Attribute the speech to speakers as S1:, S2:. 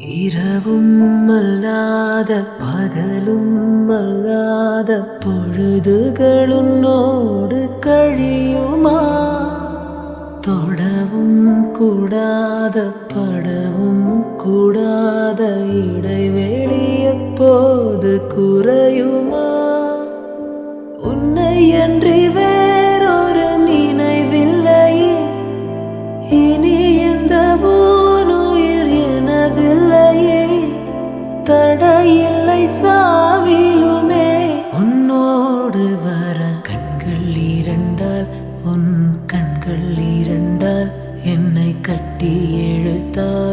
S1: இரவும் அல்லாத பகலும் அல்லாத பொழுதுகளுன்னோடு கழியுமா? தொடவும் கூடாத படவும் கூடாத இடைவெளி எப்போது குறையுமா? உன்னை அன்றி வேறொரு நினைவில்லையே, இனி எந்த உயிர் எனதில்லையே, தடையில்லை சாவிலுமே. உன்னோடு வர கண்கள் இரண்டால், உன் கண்கள் இரண்டால் என்னை கட்டி இழுத்தால்